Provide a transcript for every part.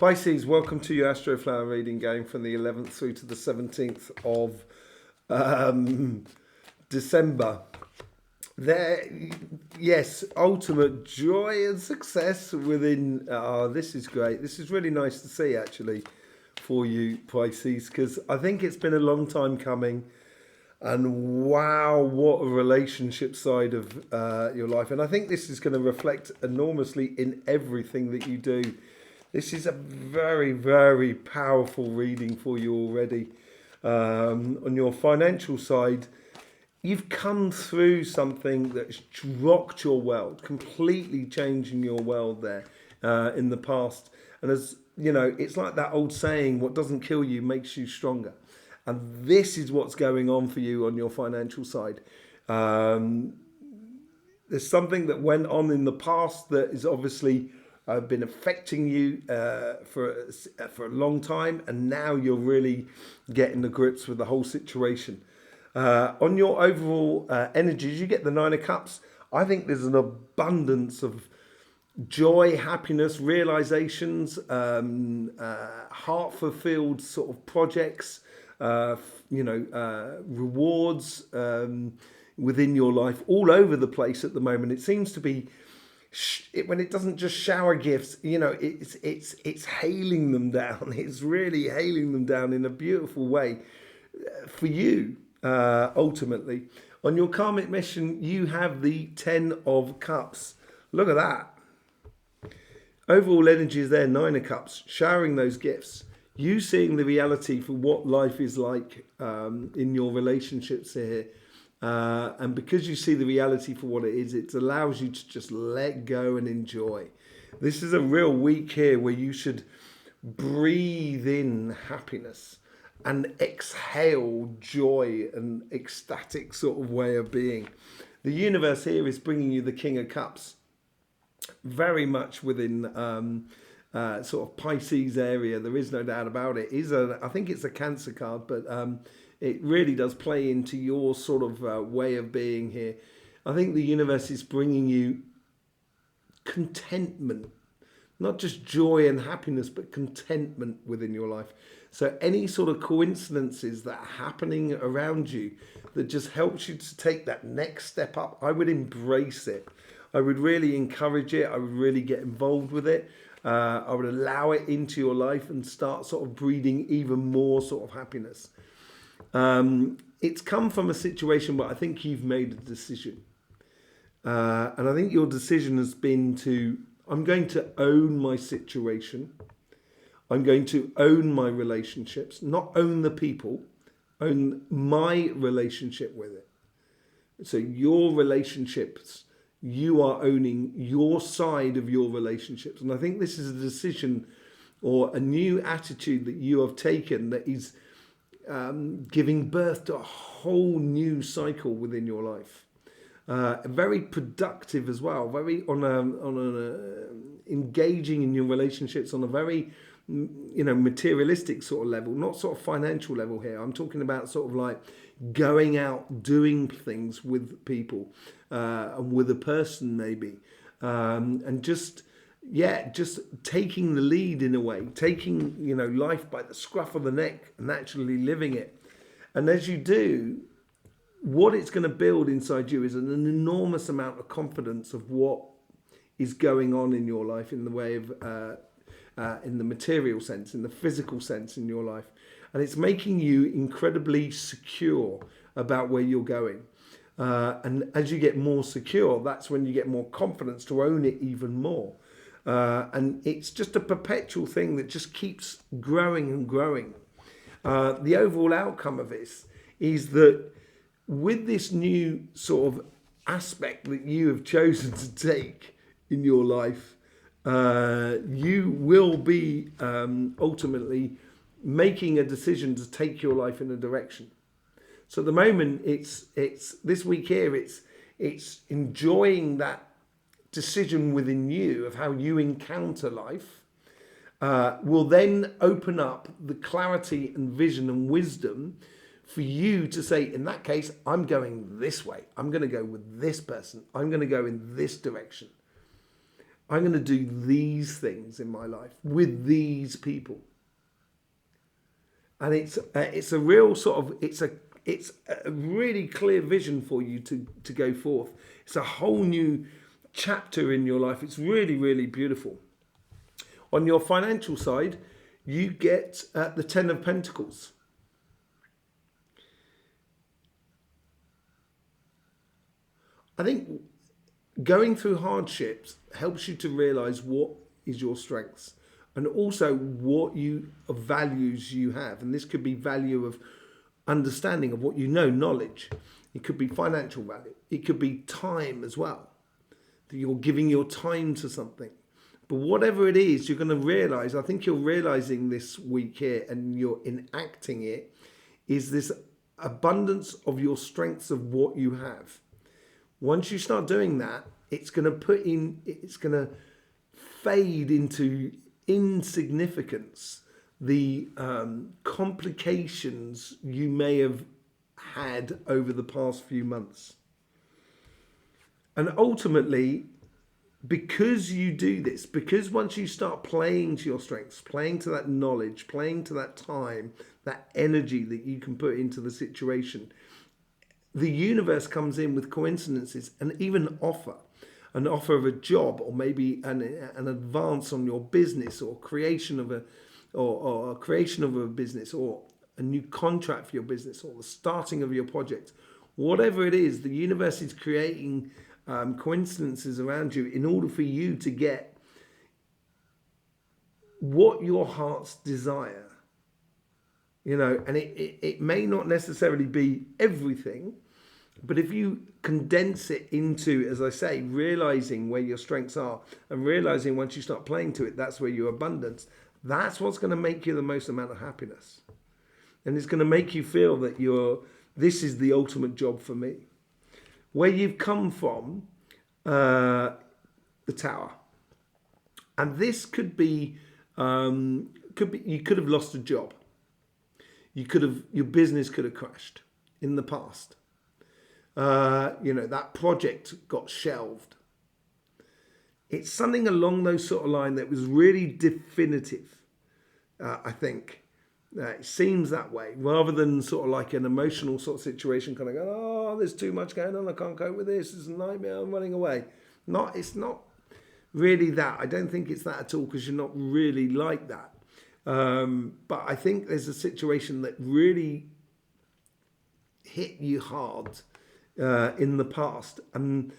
Pisces, welcome to your Astroflower reading going from the 11th through to the 17th of December. Yes, ultimate joy and success within. This is great. This is really nice to see actually for you, Pisces, because I think it's been a long time coming. And wow, what a relationship side of your life. And I think this is going to reflect enormously in everything that you do. This is a very, very powerful reading for you already. On your financial side, you've come through something that's rocked your world, completely changing your world there in the past. And as you know, it's like that old saying, what doesn't kill you makes you stronger. And this is what's going on for you on your financial side. There's something that went on in the past that is obviously been affecting you for a long time, and now you're really getting the grips with the whole situation. On your overall energies, you get the Nine of Cups. I think there's an abundance of joy, happiness, realizations, heart-fulfilled sort of projects, rewards within your life all over the place at the moment. It seems to be when it doesn't just shower gifts, it's hailing them down. It's really hailing them down in a beautiful way for you. Ultimately, on your karmic mission, you have the 10 of Cups. Look at that. Overall energy is there, 9 of Cups, showering those gifts. You seeing the reality for what life is like in your relationships here. And because you see the reality for what it is, it allows you to just let go and enjoy. This is a real week here where you should breathe in happiness and exhale joy and ecstatic sort of way of being. The universe here is bringing you the King of Cups, very much within sort of Pisces area. There is no doubt about it. I think it's a Cancer card, but it really does play into your sort of way of being here. I think the universe is bringing you contentment, not just joy and happiness, but contentment within your life. So any sort of coincidences that are happening around you that just helps you to take that next step up, I would embrace it. I would really encourage it. I would really get involved with it. I would allow it into your life and start sort of breeding even more sort of happiness. It's come from a situation where I think you've made a decision. And I think your decision has been I'm going to own my situation. I'm going to own my relationships, not own the people, own my relationship with it. So your relationships, you are owning your side of your relationships. And I think this is a decision or a new attitude that you have taken that is giving birth to a whole new cycle within your life. Very productive as well, very engaging in your relationships on a very materialistic sort of level, not sort of financial level here. I'm talking about sort of like going out, doing things with people, and with a person maybe, and just taking the lead in a way, taking life by the scruff of the neck and actually living it. And as you do, what it's going to build inside you is an enormous amount of confidence of what is going on in your life in the way of in the material sense, in the physical sense in your life. And it's making you incredibly secure about where you're going. And as you get more secure, that's when you get more confidence to own it even more. And it's just a perpetual thing that just keeps growing and growing. The overall outcome of this is that with this new sort of aspect that you have chosen to take in your life, you will be ultimately making a decision to take your life in a direction. So at the moment, it's this week here, it's enjoying that decision within you of how you encounter life, will then open up the clarity and vision and wisdom for you to say, in that case, I'm going this way. I'm going to go with this person. I'm going to go in this direction. I'm going to do these things in my life with these people. And it's a real sort of, it's a really clear vision for you to go forth. It's a whole new chapter in your life. It's really, really beautiful. On your financial side, you get the Ten of Pentacles. I think going through hardships helps you to realize what is your strengths and also what values you have. And this could be value of understanding of what you know, knowledge. It could be financial value. It could be time as well, that you're giving your time to something. But whatever it is, you're going to realize, I think you're realizing this week here and you're enacting it, is this abundance of your strengths of what you have. Once you start doing that, it's going to fade into insignificance the complications you may have had over the past few months. And ultimately, because you do this, because once you start playing to your strengths, playing to that knowledge, playing to that time, that energy that you can put into the situation, the universe comes in with coincidences and even an offer of a job, or maybe an advance on your business, or creation of a business, or a new contract for your business, or the starting of your project. Whatever it is, the universe is creating coincidences around you in order for you to get what your heart's desire. You know, and it may not necessarily be everything, but if you condense it into, as I say, realizing where your strengths are and realizing once you start playing to it, that's where your abundance, that's what's going to make you the most amount of happiness. And it's going to make you feel that this is the ultimate job for me. Where you've come from, the Tower. And this could be you could have lost a job. Your business could have crashed in the past. That project got shelved. It's something along those sort of lines that was really definitive, I think. It seems that way, rather than sort of like an emotional sort of situation, kind of going, oh, there's too much going on, I can't cope with this, it's a nightmare, I'm running away. It's not really that. I don't think it's that at all, because you're not really like that. But I think there's a situation that really hit you hard in the past, and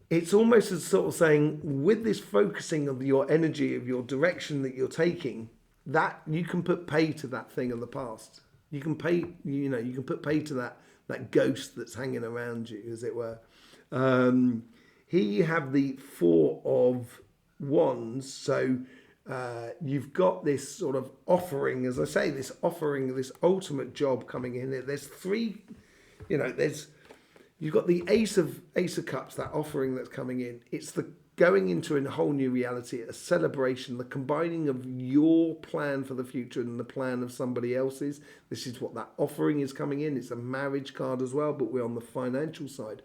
it's almost as sort of saying, with this focusing of your energy, of your direction that you're taking, that you can put pay to that thing of the past. You can pay, you can put pay to that ghost that's hanging around you, as it were. Here you have the Four of Wands, so you've got this sort of offering, as I say, this offering, this ultimate job coming in. There's three, you've got the Ace of Cups, that offering that's coming in. It's the going into a whole new reality, a celebration, the combining of your plan for the future and the plan of somebody else's. This is what that offering is coming in. It's a marriage card as well, but we're on the financial side.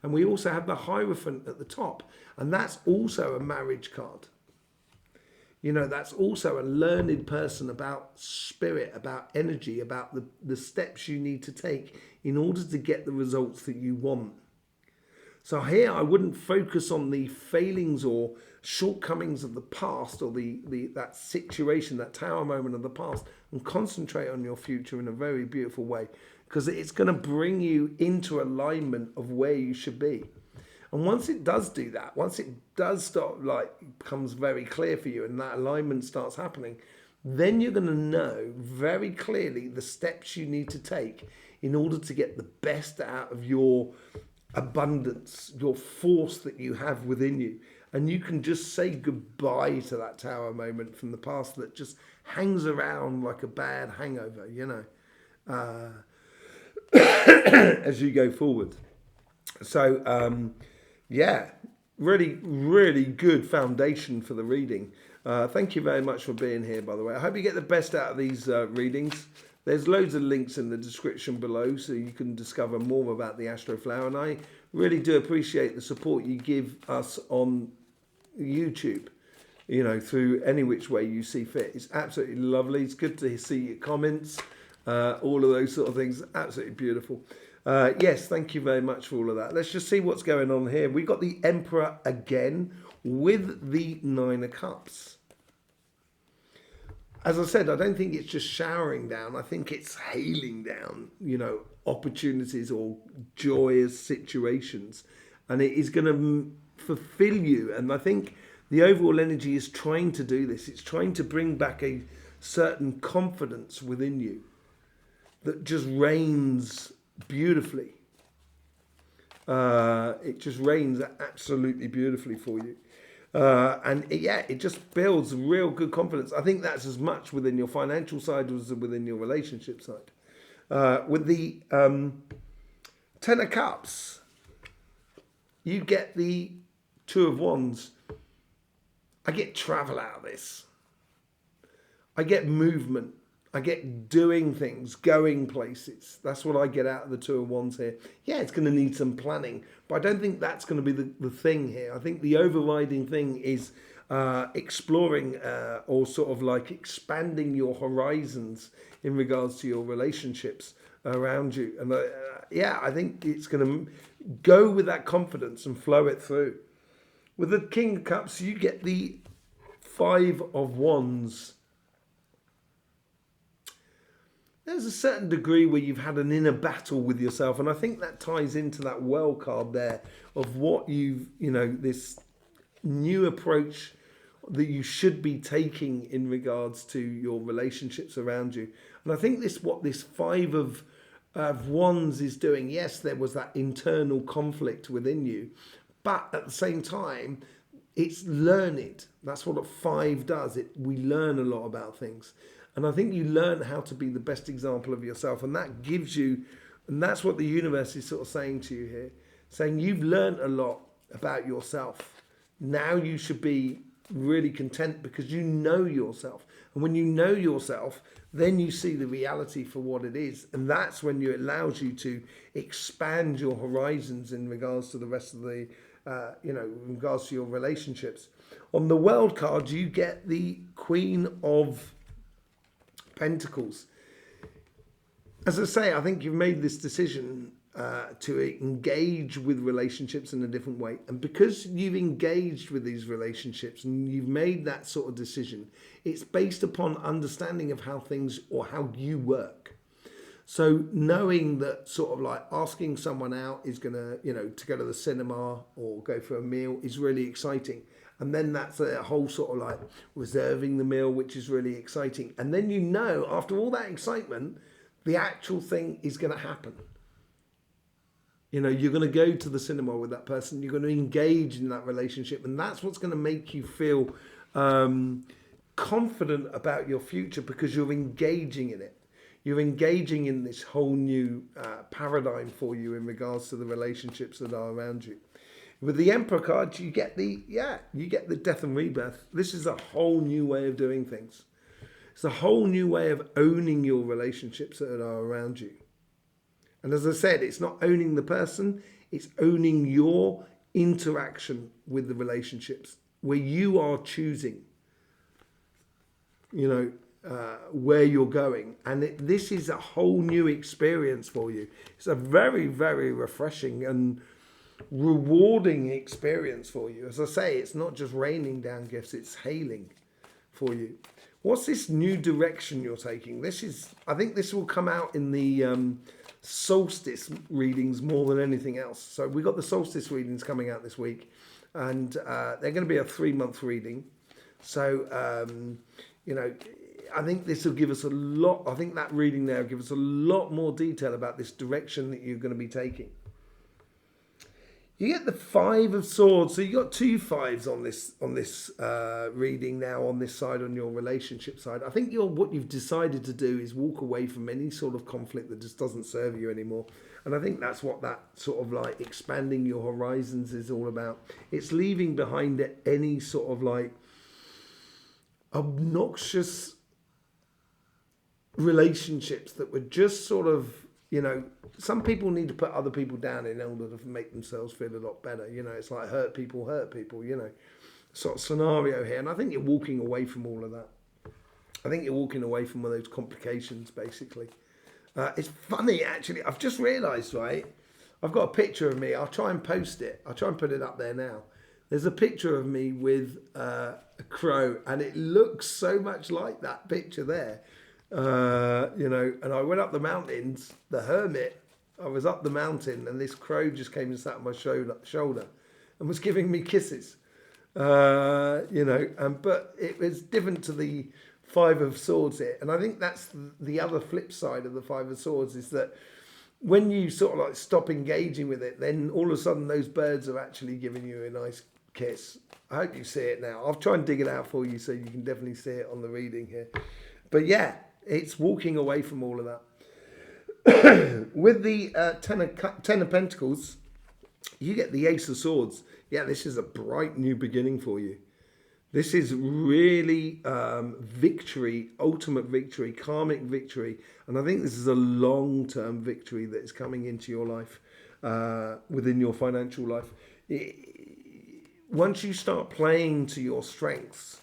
And we also have the Hierophant at the top, and that's also a marriage card. That's also a learned person about spirit, about energy, about the steps you need to take in order to get the results that you want. So here I wouldn't focus on the failings or shortcomings of the past, or that situation, that Tower moment of the past, and concentrate on your future in a very beautiful way, because it's going to bring you into alignment of where you should be. And once it does do that, once it does start, becomes very clear for you, and that alignment starts happening, then you're going to know very clearly the steps you need to take in order to get the best out of your abundance, your force that you have within you. And you can just say goodbye to that Tower moment from the past that just hangs around like a bad hangover, as you go forward. So, really, really good foundation for the reading. Thank you very much for being here, by the way. I hope you get the best out of these readings. There's loads of links in the description below, so you can discover more about the Astroflower. And I really do appreciate the support you give us on, YouTube, you know, through any which way you see fit. It's absolutely lovely. It's good to see your comments, all of those sort of things. Absolutely beautiful. Yes, thank you very much for all of that. Let's just see what's going on here. We've got the Emperor again with the Nine of Cups. As I said, I don't think it's just showering down. I think it's hailing down, you know, opportunities or joyous situations. And it is going to fulfill you. And I think the overall energy is trying to do this. It's trying to bring back a certain confidence within you that just reigns beautifully. It just reigns absolutely beautifully for you. It just builds real good confidence. I think that's as much within your financial side as within your relationship side. With the Ten of Cups, you get the Two of Wands. I get travel out of this. I get movement. I get doing things, going places. That's what I get out of the Two of Wands here. Yeah, it's going to need some planning, but I don't think that's going to be the thing here. I think the overriding thing is exploring or sort of like expanding your horizons in regards to your relationships around you. And I think it's going to go with that confidence and flow it through. With the King of Cups, you get the Five of Wands. There's a certain degree where you've had an inner battle with yourself, and I think that ties into that well card there of what this new approach that you should be taking in regards to your relationships around you. And I think what this Five of Wands is doing, yes, there was that internal conflict within you, but at the same time, it's learned. That's what a five does. We learn a lot about things. And I think you learn how to be the best example of yourself. And that gives you, and that's what the universe is sort of saying to you here, saying you've learned a lot about yourself. Now you should be really content because you know yourself. And when you know yourself, then you see the reality for what it is. And that's when it allows you to expand your horizons in regards to the rest of the, in regards to your relationships. On the World card, you get the Queen of Pentacles. As I say, I think you've made this decision to engage with relationships in a different way. And because you've engaged with these relationships and you've made that sort of decision, it's based upon understanding of how things or how you work. So knowing that sort of like asking someone out is going to, to go to the cinema or go for a meal is really exciting. And then that's a whole sort of like reserving the meal, which is really exciting. And then after all that excitement, the actual thing is going to happen. You're going to go to the cinema with that person. You're going to engage in that relationship. And that's what's going to make you feel confident about your future because you're engaging in it. You're engaging in this whole new paradigm for you in regards to the relationships that are around you. With the Emperor card, you get the death and rebirth. This is a whole new way of doing things. It's a whole new way of owning your relationships that are around you. And as I said, it's not owning the person, it's owning your interaction with the relationships where you are choosing, where you're going. And this is a whole new experience for you. It's a very, very refreshing and rewarding experience for you. As I say, it's not just raining down gifts, it's hailing for you. What's this new direction you're taking? I think this will come out in the solstice readings more than anything else. So we've got the solstice readings coming out this week, and they're going to be a 3-month reading. So, I think this will give us a lot. I think that reading there will give us a lot more detail about this direction that you're going to be taking. You get the Five of Swords, so you got 2 fives on this reading now on this side, on your relationship side. I think what you've decided to do is walk away from any sort of conflict that just doesn't serve you anymore. And I think that's what that sort of like expanding your horizons is all about. It's leaving behind any sort of like obnoxious relationships that were just sort of, some people need to put other people down in order to make themselves feel a lot better. It's like hurt people. sort of scenario here, and I think you're walking away from all of that. I think you're walking away from all those complications, basically. It's funny, actually. I've just realised, right? I've got a picture of me. I'll try and post it. I'll try and put it up there now. There's a picture of me with a crow, and it looks so much like that picture there. You know, and I went up the mountains, the hermit. I was up the mountain, and this crow just came and sat on my shoulder and was giving me kisses. You know, but it was different to the Five of Swords here. And I think that's the other flip side of the Five of Swords, is that when you sort of like stop engaging with it, then all of a sudden those birds are actually giving you a nice kiss. I hope you see it now. I'll try and dig it out for you so you can definitely see it on the reading here. But yeah, it's walking away from all of that. With the Ten of Pentacles, you get the Ace of Swords. Yeah, this is a bright new beginning for you. This is really victory, ultimate victory, karmic victory. And I think this is a long-term victory that is coming into your life, within your financial life. Once you start playing to your strengths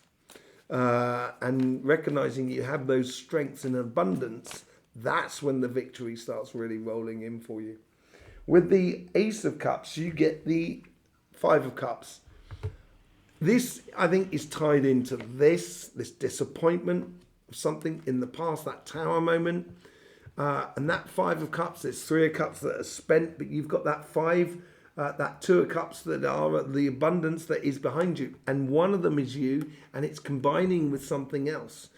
and recognizing you have those strengths in abundance, that's when the victory starts really rolling in for you. With the Ace of Cups, you get the Five of Cups. This, I think, is tied into this disappointment of something in the past, that Tower moment. And that Five of Cups, there's Three of Cups that are spent, but you've got that five, that Two of Cups that are the abundance that is behind you. And one of them is you, and it's combining with something else.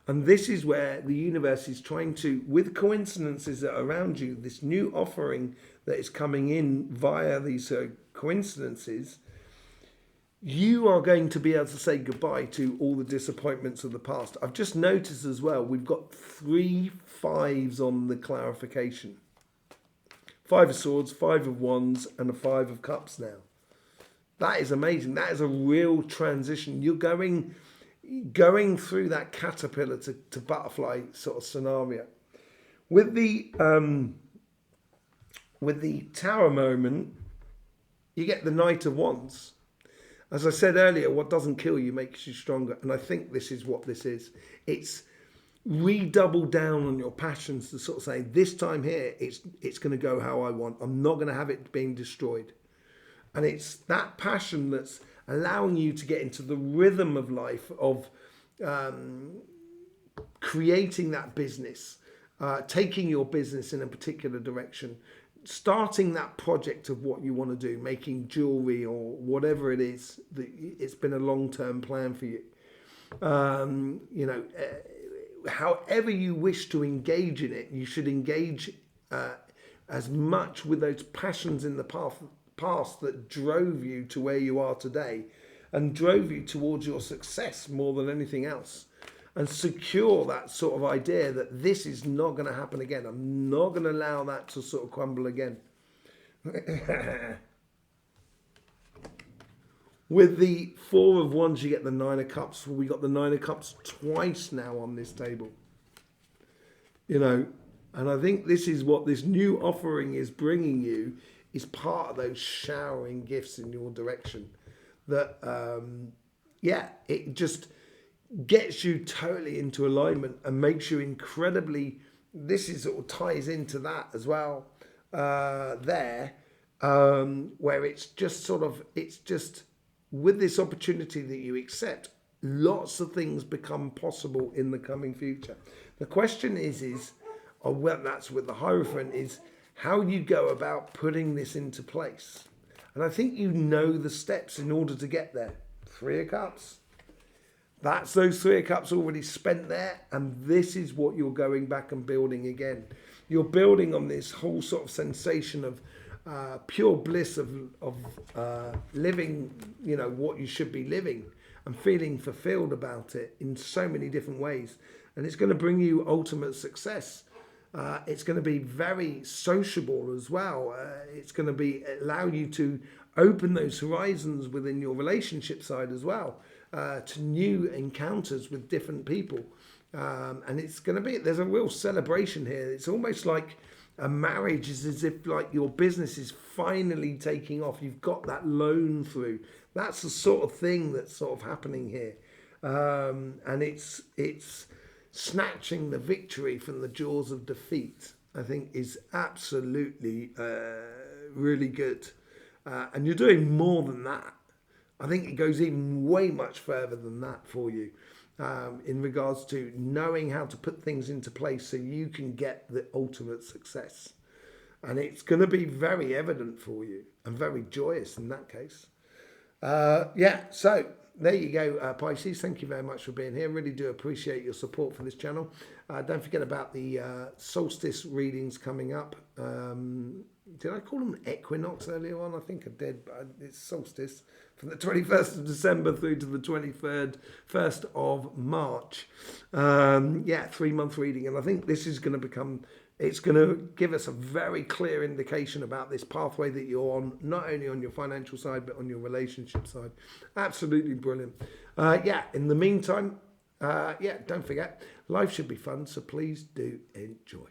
And this is where the universe is trying to, with coincidences that are around you, this new offering that is coming in via these coincidences, you are going to be able to say goodbye to all the disappointments of the past. I've just noticed as well, we've got 3 5s on the clarification. Five of Swords, Five of Wands, and a Five of Cups now. That is amazing. That is a real transition. You're going through that caterpillar to butterfly sort of scenario. With the Tower moment, you get the Knight of Wands. As I said earlier, what doesn't kill you makes you stronger. And I think this is what this is. It's redouble down on your passions to sort of say, this time here, it's going to go how I want. I'm not going to have it being destroyed. And it's that passion that's allowing you to get into the rhythm of life of creating that business, taking your business in a particular direction, starting that project of what you want to do, making jewelry or whatever it is. It's been a long-term plan for you. You know, however you wish to engage in it, you should engage as much with those passions in the past that drove you to where you are today and drove you towards your success more than anything else. And secure that sort of idea that this is not going to happen again. I'm not going to allow that to sort of crumble again. With the Four of Wands, you get the Nine of Cups. We got the Nine of Cups twice now on this table. You know, and I think this is what this new offering is bringing you, is part of those showering gifts in your direction. That, yeah, it just gets you totally into alignment and makes you incredibly, this is sort of ties into that as well, where it's just sort of, it's just with this opportunity that you accept, lots of things become possible in the coming future. The question is or well, that's with the Hierophant, is how you go about putting this into place. And I think you know the steps in order to get there. Three of Cups. That's those Three of Cups already spent there, and this is what you're going back and building again. You're building on this whole sort of sensation of pure bliss of living, you know, what you should be living and feeling fulfilled about it in so many different ways. And it's going to bring you ultimate success. It's going to be very sociable as well. It's going to allow you to open those horizons within your relationship side as well. To new encounters with different people. And it's going to be, there's a real celebration here. It's almost like a marriage is as if like your business is finally taking off. You've got that loan through. That's the sort of thing that's sort of happening here. And it's snatching the victory from the jaws of defeat, I think, is absolutely really good. And you're doing more than that. I think it goes even way much further than that for you, in regards to knowing how to put things into place so you can get the ultimate success. And it's going to be very evident for you and very joyous in that case. So there you go, Pisces. Thank you very much for being here. Really do appreciate your support for this channel. Don't forget about the solstice readings coming up. Did I call them equinox earlier on? I think I did, but it's solstice from the 21st of December through to the 1st of March. 3-month reading. And I think this is going to become, it's going to give us a very clear indication about this pathway that you're on, not only on your financial side, but on your relationship side. Absolutely brilliant. In the meantime, don't forget, life should be fun, so please do enjoy.